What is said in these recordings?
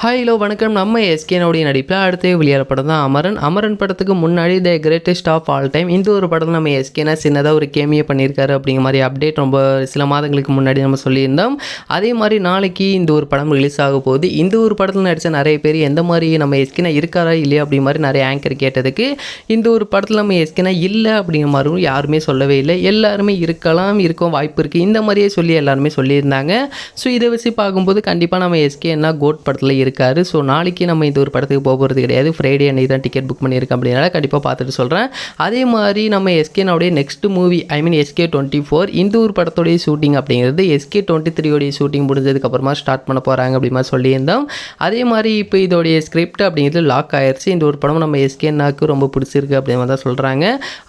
Hello வணக்கம். நம்ம எஸ்கேனுடைய நடிப்பில் அடுத்த வெளியான படம் தான் அமரன். அமரன் படத்துக்கு முன்னாடி the greatest of all time இந்த ஒரு படத்தில் நம்ம எஸ்கேனா சின்னதாக ஒரு கேமியோ பண்ணியிருக்காரு அப்படிங்கிற மாதிரி அப்டேட் ரொம்ப சில மாதங்களுக்கு முன்னாடி நம்ம சொல்லியிருந்தோம். அதே மாதிரி நாளைக்கு இந்த ஒரு படம் ரிலீஸ் ஆக போகுது. இந்த ஒரு படத்தில் நடித்த நிறைய பேர் எந்த மாதிரி நம்ம எஸ்கேனா இருக்காரா இல்லையா அப்படிங்கிற மாதிரி நிறைய ஆங்கர் கேட்டதுக்கு இந்த ஒரு படத்தில் நம்ம எஸ்கேனா இல்லை அப்படிங்கிற மாதிரியும் யாருமே சொல்லவே இல்லை. எல்லாருமே இருக்கலாம், இருக்க வாய்ப்பு இருக்குது, இந்த மாதிரியே சொல்லி எல்லாருமே சொல்லியிருந்தாங்க. ஸோ இதை வச்சு பார்க்கும்போது கண்டிப்பாக நம்ம எஸ்கேனா கோட் படத்தில் இருக்காரு. ஸோ நாளைக்கு நம்ம இந்த ஒரு படத்துக்கு போகிறது கிடையாது. ஃப்ரைடே அன்றைக்கி தான் டிக்கெட் புக் பண்ணியிருக்கேன் அப்படின்னால கண்டிப்பாக பார்த்துட்டு சொல்கிறேன். அதே மாதிரி நம்ம எஸ்கேனுடைய நெக்ஸ்ட் மூவி SK24 இந்த ஒரு படத்துடைய ஷூட்டிங் அப்படிங்கிறது SK23 ஷூட்டிங் முடிஞ்சதுக்கப்புறமா ஸ்டார்ட் பண்ண போகிறாங்க அப்படி மாதிரி சொல்லியிருந்தோம். அதே மாதிரி இப்போ இதோடைய ஸ்கிரிப்ட் அப்படிங்கிறது லாக் ஆயிடுச்சு. இந்த ஒரு படம் நம்ம எஸ்கேனாக்கு ரொம்ப பிடிச்சிருக்கு அப்படின்னு மாதிரி தான் சொல்கிறாங்க.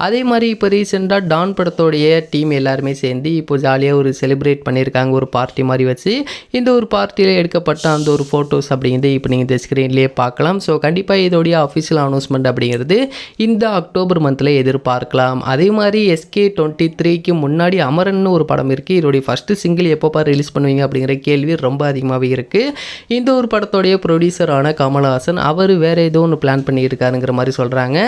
அதே மாதிரி இப்போ ரீசெண்டாக டான் படத்தோடைய டீம் எல்லாருமே சேர்ந்து இப்போ ஜாலியாக ஒரு செலிப்ரேட் பண்ணியிருக்காங்க, ஒரு பார்ட்டி மாதிரி வச்சு. இந்த ஒரு பார்ட்டியில் எடுக்கப்பட்ட அந்த ஒரு ஃபோட்டோஸ் அப்படிங்கிறது இப்போ நீங்கள் இந்த ஸ்க்ரீன்லேயே பார்க்கலாம். ஸோ கண்டிப்பாக இதோடைய அஃபிஷியல் அனௌன்ஸ்மெண்ட் அப்படிங்கிறது இந்த அக்டோபர் மந்தில் எதிர்பார்க்கலாம். அதே மாதிரி SK23க்கு முன்னாடி அமரன் ஒரு படம் இருக்குது. இதோடைய ஃபஸ்ட்டு சிங்கிள் எப்போ ரிலீஸ் பண்ணுவீங்க அப்படிங்கிற கேள்வி ரொம்ப அதிகமாகவே இருக்குது. இந்த ஒரு படத்தோடைய ப்ரொடியூசரான கமல்ஹாசன் அவர் வேறு ஏதோ ஒன்று பிளான் பண்ணியிருக்காருங்கிற மாதிரி சொல்கிறாங்க.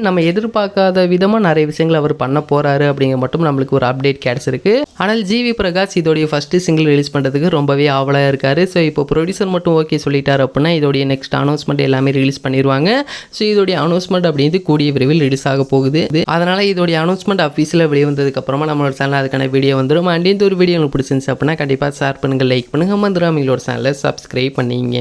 நம்ம எதிர்பார்க்காத விதமாக நிறைய விஷயங்கள் அவர் பண்ண போகிறாரு அப்படிங்கிற மட்டும் நம்மளுக்கு ஒரு அப்டேட் கிடச்சிருக்கு. ஆனால் ஜிவி பிரகாஷ் இதோடைய ஃபஸ்ட்டு சிங்கிள் ரிலீஸ் பண்ணுறதுக்கு ரொம்பவே ஆவலாக இருக்கார். ஸோ இப்போ ப்ரொடியூசர் மட்டும் ஓகே சொல்லிட்டார் அப்படின்னா இதோடைய நெக்ஸ்ட் அனௌன்ஸ்மெண்ட் எல்லாமே ரிலீஸ் பண்ணிடுவாங்க. ஸோ இதோடைய அனௌன்ஸ்மெண்ட் அப்படிங்கிறது கூடிய விரைவில் ரிலீஸ் ஆக போகுது. அதனால் இதோடைய அனௌன்ஸ்மெண்ட் அஃபீஸில் வெளியே வந்ததுக்கப்புறமா நம்மளோட சேனல் அதுக்கான வீடியோ வந்துடும். அண்ட் இந்த ஒரு வீடியோ உங்களுக்கு பிடிச்சிருந்துச்சு அப்படின்னா கண்டிப்பாக ஷேர் பண்ணுங்கள், லைக் பண்ணுங்கள், மறந்துடாம எங்களோட சேனலை சப்ஸ்கிரைப் பண்ணிங்க.